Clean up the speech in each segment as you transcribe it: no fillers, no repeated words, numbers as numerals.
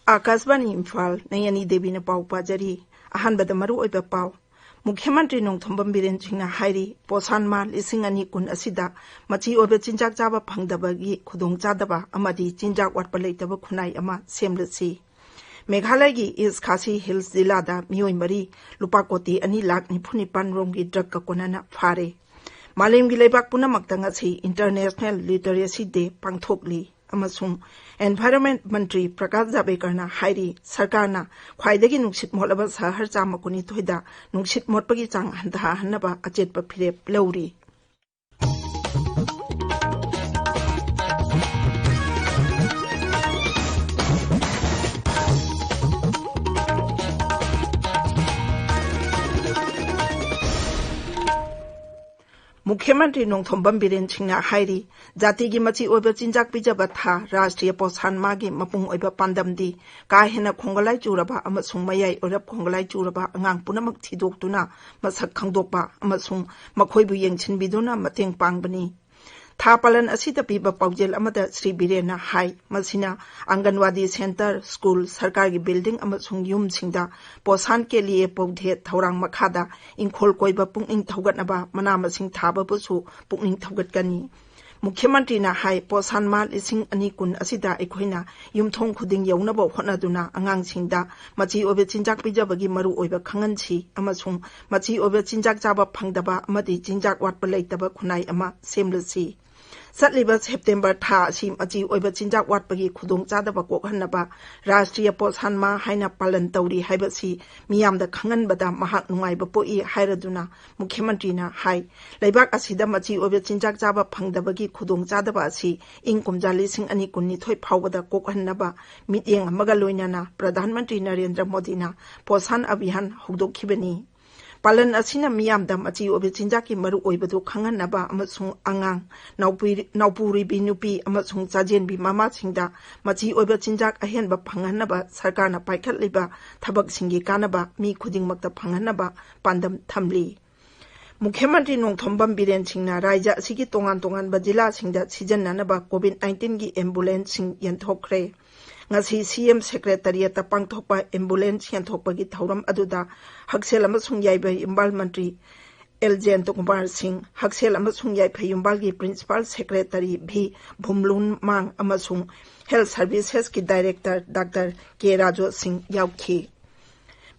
आकाशवाणी इम्फाल नयनी देवी ने पाव पाजरी अहनबद मरु ओइबा पाव मुख्यमंत्री नोंथोंबम बिरेन सिंहना हाइरी पोषण मा 2020 असिदा मची ओइबा चिंजाक चाबा फंगदबगी खुदोंग चादबा अमदी चिंजाक वाटपा लेतबा खुनाई अमा सेमलसी मेघालय की ईस्ट खासी हिल्स जिला दा मियोय मरी लुपा कोटी 2,95,000 रोमगी ड्रग का कोनाना फारे मालेम की लेबाक पुनमक्ता ngasi इंटरनेशनल लिटरेसी डे पांगथोकली अमसुंग एनवायरनमेंट मंत्री प्रकाश जावड़ेकरना हाइरी सरकारना ख्वाइदगी नुंगसित मोटलबा शहर 112 दा नुंगसित मोटपगी चांग हंथाहनबा अचेतपा फिरेप लौरी मुख्यमंत्री नोंथोंबम बिरेन सिंहना हाइरी जाति की मची ओइबा चिंजाक पिजबा था राष्ट्रीय पोषण मागी मपुंग ओइबा पांदमदी का हेना खोंगलाई चूरबा अमसुंग मयाई ओरब खोंगलाई चूरबा अंगांग पुनमक थिदोक्तुना मसक खंगदोकबा अमसुंग मखोइबु येंगसिनबिदुना मतेंग पांगबनी था पालन असिदा पीबा पाउजेल अमदा श्री बिरेन हाई मसिना आंगनवाड़ी सेंटर स्कूल सरकार की बिल्डिंग अमसुंग युम सिंगदा पोषण के लिए पौधे थौरांग मखादा इंखोल कोइबा पुंगनिंग थौगतनबा मना मसिंग थाबाबुसु पुंगनिंग थौगतकनी मुख्यमंत्री ना हाई पोषण मा 2020 असिदा एखोइना युमथोंग खुदिंग यौनबा होनादुना अंगांगसिंगदा मची ओबे चिंजाक पिजबगी मरु ओइबा खंगनसी अमसुंग मची ओबे चिंजाक चाबा फंगदबा अमदी चिंजाक वाटपा लेतबा खुनाई अमा सेमलसी सतलिबा सेप्टेम्बर था असी मची ओइबा चिंजाक वाटपगी खुदोंग चादबा कोकहनबा राष्ट्रीय पोषण मा हाइना पालन तौरी हाइबसी मियामदा खंगनबदा महाक नुंगाइबा पोई हाइरदुना मुख्यमंत्री हाई लेबाक असिदा मची ओइबा चिंजाक चाबा फंगदबगी खुदोंग चादबा असी इंग कुमजा 2019 फावबदा कोकहनबा मिटिंग अमगा लोइनाना प्रधानमंत्री नरेंद्र मोदीना पोषण अभियान हौदोखिबनी पालन असिना मियामदा मची ओबे चिंजाकी मरु ओइबदु खंगनबा अमसुंग अंगांग नाउपुरीबी नुपी अमसुंग चाजेनबी मामासिंगदा मची ओइबा चिंजाक अहेनबा फंगनबा सरकारना पाइखतलिबा थबकसिंगी कानबा मी खुदिंगमक्ता फंगनबा पांदम थमली मुख्यमंत्री नोंथोंबम बिरेन सिंहना राज्य असिगी तोंगान तोंगानबा जिलासिंगदा सिजननबा कोविड-19 की एम्बुलेंस सिंग यंथोखरे ngasi CM Secretariat pangthokpa ambulance yanthokpagi thauram aduda haksel amasung yaibai imbal mantri Eljen Tokumar Singh haksel amasung yaibai imbal gi principal secretary bhi Bhumlun Mang amasung health services ki director Dr. K Rajo Singh yaukhi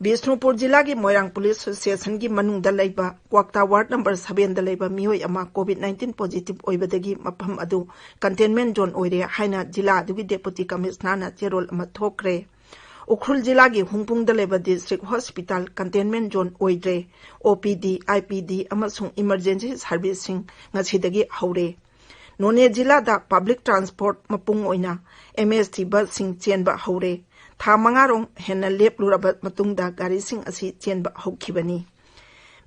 Bishnupur जिला की Moirang police station की मनुंगदा लेबा क्वाक्ता ward number 7 दा लेबा मियोय अमा कोविड-19 positive ओइबदगी मफम अदु containment zone ओइरे हाइना जिला अदुगी deputy कमिश्नरना चेरोल अमा थोक्रे उखरुल जिला की हुंगपुंग दा लेबा डिस्ट्रिक्ट हॉस्पिटल कंटेनमेंट जोन ओइरे OPD IPD अमसुंग इमरजेंसी सर्विसिंग ngasiदगी हौरे नोने जिला दा पब्लिक ट्रांसपोर्ट मपुंग ओइना MST बस सिंग चेनबा हौरे था मंगारों हेना लेपलुरबा मतुंगदा गारीसिंग असि चेनबा हौखिबनी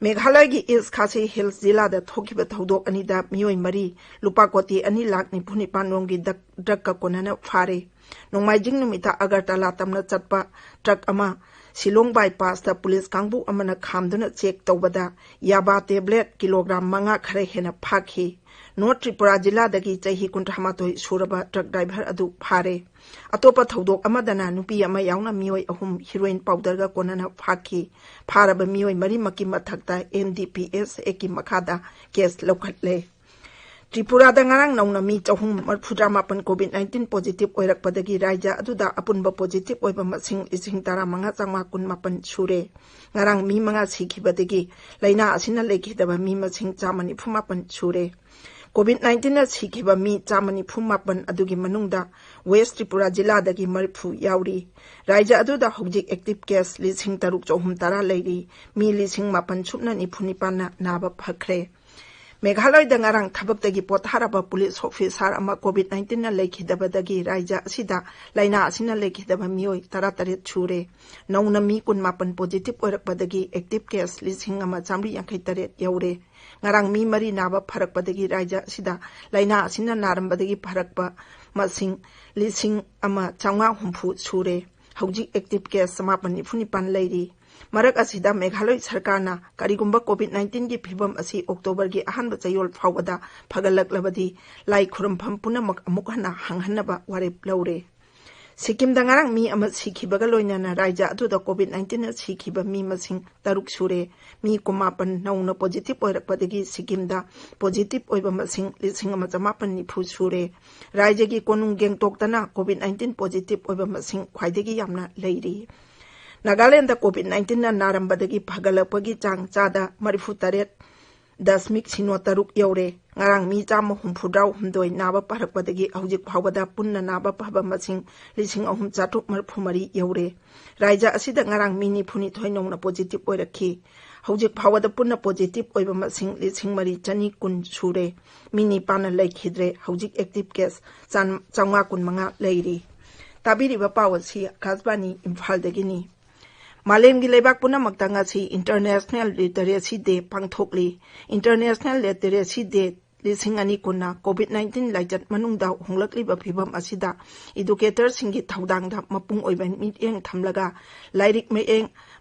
मेघालय की ईस्ट खासी हिल्स जिला दा थोखिबा थौदोक अनिदा मियोय मरी लुपा कोटी 2,95,000 रोमगी ड्रग का कोनाना फारे नोंमाइजिंग नुमिता अगरतला तमना चटपा ट्रक अमा शिलोंग बाईपास दा पुलिस कांगबु अमना खामदुना चेक तौबदा याबा टेबलेट किलोग्राम 5 खरे हेना फाखी नॉर्थ त्रिपुरा जिला दगी चही 38 सुरबा ट्रक ड्राइवर अदु फारे अतोपा थौदोक अमदना नुपी अमा यावना मियोय अहुम हीरोइन पाउडर गा कोनाना फाखी फारबा मियोय मरी मकी मथक्ता NDPS एकी मखादा केस लौखटले त्रिपुरा दा ngarang nauna mi chahum 48 कोविड-19 पॉजिटिव ओइरकपदगी राज्य अदुदा अपुनबा पॉजिटिव ओइबा मसिंग 15,918 सुरे ngarang mi manga सिखिबदगी लैना असिना लेखिदबा मी मसिंग 194 सुरे कोविड-19 ना सिखिबा मी 194 अदुगी मनुंगदा वेस्ट त्रिपुरा जिला दगी मरफु याउरी राज्य अदुदा हौजिक एक्टिव केस 3,313 लेरी मी 1,894 नाबा फखरे मेघालय दंगारंग थबक्तगी पोथारबा पुलिस ऑफिसर अमा कोविड-19 ना लेखिदबदगी राज्य असिदा लाइना असिना लेखिदबा मियोय 13 छुरे नौना मी 19 पॉजिटिव ओरकपदगी एक्टिव केस 1,953 यौरे ngarang mi mari naba pharakpadagi raija sida laina asina narambadagi pharakpa masing 1,950 sure hauji active case samapani funipan leiri marak asida meghaloi sarkarna karigumba covid-19 gi phibam asi october gi ahanba chayol phawada phagalaklabadi lai khurum pham punamak amukhana hanghanaba warep laure Sikkim da ngarang mi amat sikhibaga loinana raija aduda COVID-19 na sikhiba mi masing taruk sure mi kumapan nauna positive oirakpadagi Sikkim da positive oiba masing lising ama jamapan nifu sure raija gi konung gengtoktana COVID-19 positive oiba masing khwaidagi yamna leiri Nagaland da COVID-19 na narambadagi phagalapagi chang chada 38.06 yaure ngarang mi chama humfudraw humdoi naba parakpadagi hujik phawada punna naba phaba masing lising ahum chatuk marphumari yaure raija asida ngarang mini phuni thoinongna positive oirakhi hujik phawada punna positive oiba masing lising mari chani kun sure mini pana laikhidre hujik active case changwa kun manga leiri tabiri ba pawasi kasbani Imphal dagini Malemgi lebak punamakta ngasi International Literacy Day pangthokli International Literacy Day lising ani kunna COVID-19 laijat manungda honglakliba phibam asida educators singi thaudangda mapung oiban miteng thamlaga lairik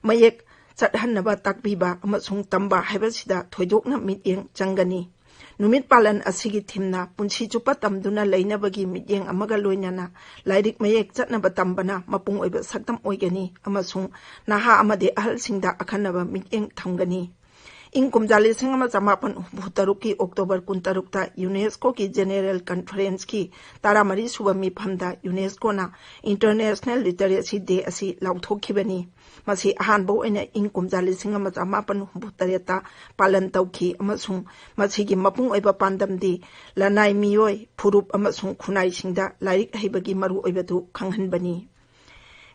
mayek chathannaba takbiba amasung tamba haibasida thoidokna miteng changani Numit palan asigi thimna punsi chupa tamduna leinabagi mityeng amaga loinana lairik mayek chatnaba tambana mapung oiba saktam oigani amasung naha amade ahal singda akhanaba mityeng thamgani Inkumjali singama jamapan bhutaruki October 16 ta UNESCO ki General Conference ki taramari suba mi phamda UNESCO na International Literacy Day asi lauthokibani masi ahanbo ena inkumjali singama jamapan bhutareta palan tauki amasung masigi mapung oiba pandamdi lanai miyoi phurup amasung khunai singda lairik haibagi maru oibatu khanghanbani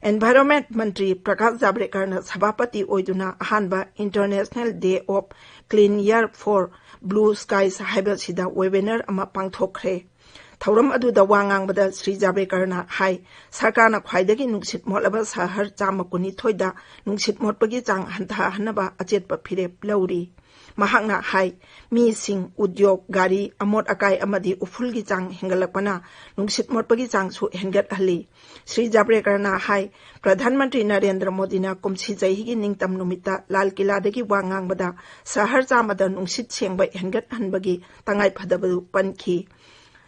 Environment Mantri Prakash Javadekar na Sabhapati oiduna ahanba International Day of Clean Air for Blue Skies haibasida webinar ama pangthokre Thauram aduda wangangbada Sri Javadekar na hai sarkarna khwaidagi nungsit motlaba sahar chamakuni thoida nungsit motpagi chang hantha hanaba achetpa phirep lauri mahakna hai mi sing udyog gari amot akai amadi ufulgi chang hengalakpana nungsit motpagi chang su hengat hali Sri Javadekar na hai Pradhan Mantri Narendra Modi na kumsi jaihigi ningtam numita Lal Kila dagi wangangbada sahar chamada nungsit sengba hengat hanbagi tangai phadabadu pankhi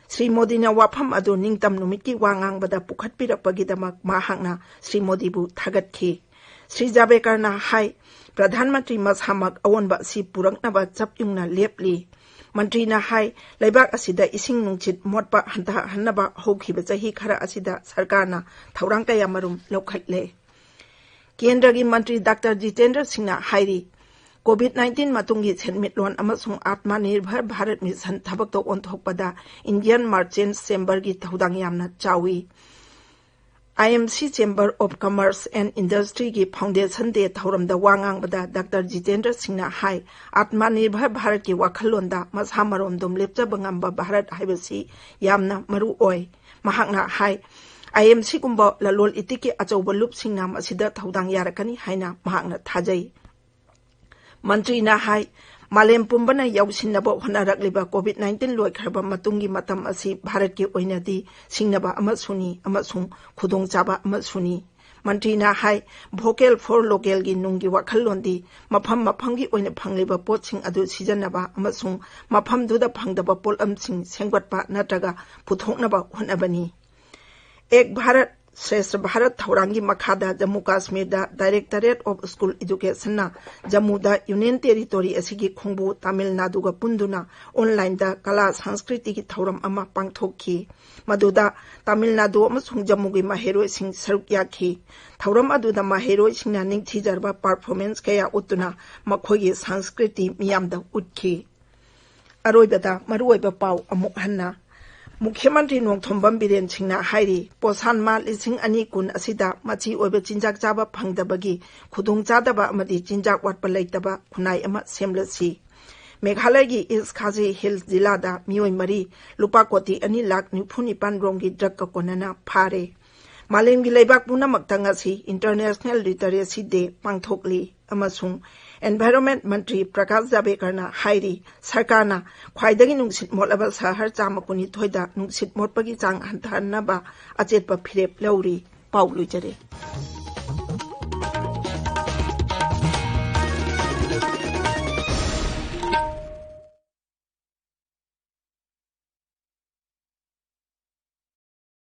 Sri Modi na wafam adu ningtam numiki wangangbada pukhatpirappagidamak mahakna Sri Modi bu thagatkhi Sri Javadekar na hai Pradhan Mantri Mashamak awonba si puraknaba chapyungna lepli Mantri na hai laibak asida ising nungchit motpa hantha hannaba hokhiba chahi khara asida sarkarna thaurang kaya marum lokhaile Kendra gi Mantri Dr. Jitendra Singh na hairi COVID-19 matungi chenmitlon amasung Atmanirbhar Bharat Mission thabak to onthokpada Indian Merchants Chamber gi thaudang yamna chawi IMC Chamber of Commerce and Industry ki Foundation de thauramda wangangbada Dr. Jitendra Singh na hai Atmanirbhar Bharat ki wakhalonda masamarom dum lepchaba ngamba Bharat haibasi yamna maru oi mahakna hai IMC kumba lalol itiki achauba lup singna masida thaudang yarakani haina mahakna thajai Mantri na hai Malem pumbana yausinnaba honarakliba COVID-19 loikhraba matungi matam asi Bharat ki oinadi singnaba amasuni amasung khudongchaba amasuni Mantri na hai vocal for local gi nunggi wakhallondi mafamgi oina phangliba potsing adu sijanaba amasung mafamduda phangdaba polamsing sengwatpa natraga puthoknaba honabani Ek Bharat Shresth Bharat Thaurangi Makhada Jammu Kashmir da Directorate of School Education na Jammu da Union Territory asigi khongbu Tamil Nadu ga punduna online da kala sanskriti ki thauram ama pangthokhi maduda Tamil Nadu amasung Jammu gi mahero sing saruk yakhi thauram aduda mahero singna ningthi jarba performance kaya utuna makhogi sanskriti miyamda utkhi aroibada maruoiba pau amuk hanna Mukhyamantri Nongthombam Biren Singna hairi posan ma lising ani kun asida machi oiba chinjak chaba phangdabagi khudong chadaba amadi chinjak watpa leitaba khunai ama semlasi Meghalaya gi East Khazi Hills Jilla da mioi mari lupa koti ani lak nifuni panrong gi drug ka konana phare Malem gi leibak punamak tangasi International Literacy Day pangthokli amasung Environment Mantri Prakash Javadekar na hairi sarkarna khwaidagi nungsit motlaba sahar chamakuni thoida nungsit motpagi chang hanthanaba achetpa phirep lauri paulujare